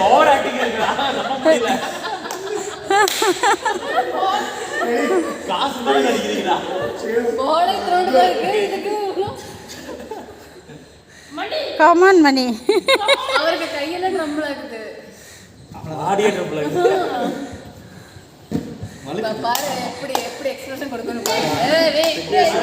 over acting இருக்குடா நம்ம முடியல காசு தான் அடிக்கிறீங்களா கோலை த்ரோண்ட் இருக்கு இதுக்கு மணி கமான் மணி அவருக்கு கையில ட்ரம்பிள் ஆகுது ஆடியோ ட்ரபிள் ஆகுது பாரு எப்படி எப்படி எக்ஸ்பிரஷன் கொடுக்கணும் பாரு விக்னேஷ்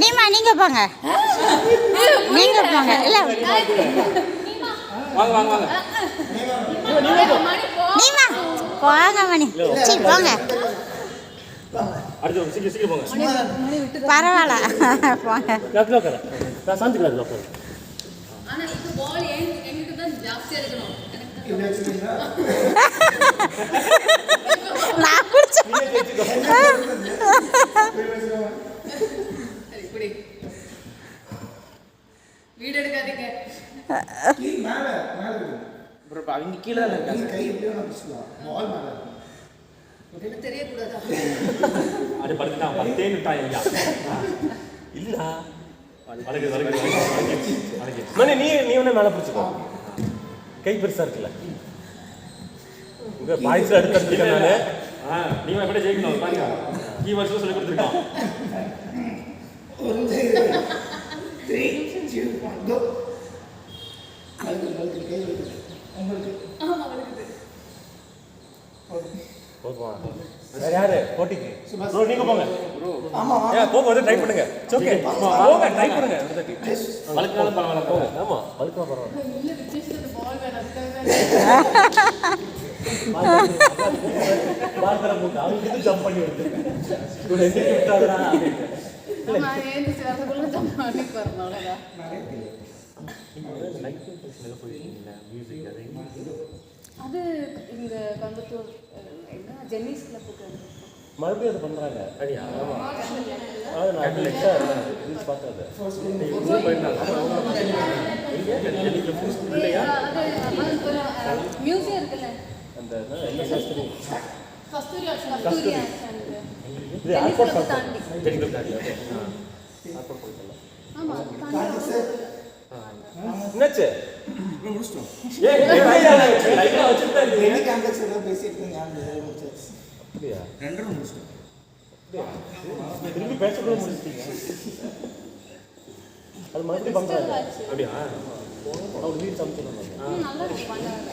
நீமா நீங்க போங்க நீங்க போங்க இல்ல வாங்க வாங்க வாங்க நீமா போங்க மணி சீ போங்க அடுத்து சீக்கிரம் சீக்கிரம் போங்க பரவாயில்ல போங்க கிளாஸ் லோக்கர் நான் சாந்தி கிளாஸ் லோக்கர் ஆனா இது பால் எங்களுக்கு தான் ஜாஸ்தியா இருக்கணும் நான் குடிச்சேன் இப்படி வீடு எடுக்காதீங்க மேல மேல ப்ரோ அவங்க கீழ தான் இருக்காங்க கை இப்படியே நான் பிடிச்சலாம் பால் மேல என்ன தெரியக்கூடாதா அது படுத்துட்டான் படுத்தே நிட்டான் ஐயா இல்லடா வலகு வலகு மணி நீ ஒண்ணு மேல பிடிச்சுக்கோ கை பெருசா இருக்குல்ல உங்க பாய்ஸ் அடுத்து நானு நீ எப்படி ஜெயிக்கணும் பாருங்க கீ வருஷம் சொல்லி கொடுத்துருக்கான் ஒரு 3 2 1 கோ உங்களுக்கு கை வருது உங்களுக்கு ஆமா வருது போதுமா வேற யாரு போட்டிக்கு ப்ரோ நீங்க போங்க ஆமா போங்க வந்து ட்ரை பண்ணுங்க ஓகே போங்க ட்ரை பண்ணுங்க வலக்கால பரவாயில்ல போங்க ஆமா வலக்கால பரவாயில்ல இல்ல விக்னேஷ் பால் வேற அதுக்காக பால்கர போட்டு அவங்க இது ஜம்ப் பண்ணி விட்டுருங்க கூட எந்திரிச்சு விட்டாதடா ஆமா ஏந்து சேர்த்துக்குள்ள ஜம்ப் பண்ணி வரணும் அவ்வளவுதான் அது இங்க கோயம்புத்தூர் என்ன ஜென்னிஸ் கிளப்புக்கு மறுபடியும் அது பண்றாங்க அடியா அது நான் லெக்சா ரீல்ஸ் பார்த்தது இவங்க போயிருந்தாங்க இல்லையா மியூசியம் இருக்குல்ல அந்த என்ன சாஸ்திரி கஸ்தூரி இது ஏர்போர்ட் தாண்டி டெக்னிக்கல் தாண்டி ஓகே ஏர்போர்ட் போயிடலாம் ஆமா என்னாச்சு முடிச்சிட்டோம் ஏய் லைட்டா வச்சிட்டா ரெண்டு கேம்பஸ் ஏதோ பேசிட்டு இருக்காங்க அப்படியா ரெண்டு முடிச்சிட்டோம் திரும்பி பேசக்கூட முடிச்சிட்டீங்க அது மறுபடியும் பண்றாங்க அப்படியா அவங்க வீடு சமைச்சிடணும் நல்லா இருக்கு பண்ணாங்க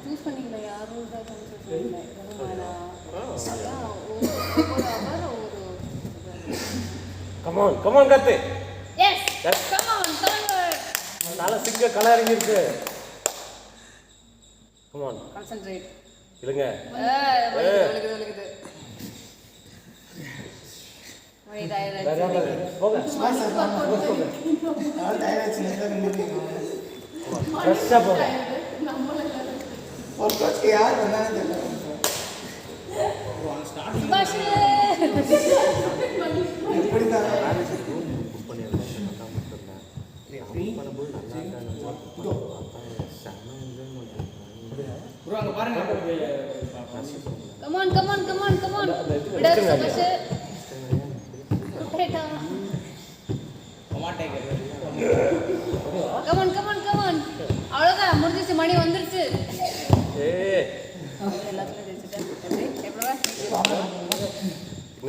சூஸ் பண்ணீங்களா யாரும் தான் கமான் கத்து எஸ் கம் ஆன் நல்ல சிங்க கலர் இறங்கி இருக்கு கமான் கான்சென்ட்ரேட் இல்லங்க வலிக்குது மணி டயர்ட் போங்க ஆல் டைரக்ஷன் எல்லாம் நின்னுட்டீங்க ஃப்ரெஷ்ஷா போங்க ஒரு கோச் யார் வந்தானே தெரியல சுபாஷ் எப்படி தான் ப்ரோ அங்க பாருங்க கம் ஆன் விட சுபாஷ் டேட்டா கம் ஆன் அவ்வளவுதான் முடிஞ்சிச்சு மணி வந்துருச்சு ஏய் எல்லாத்துலயும் ஜெயிச்சிட்டேன் எப்படிவா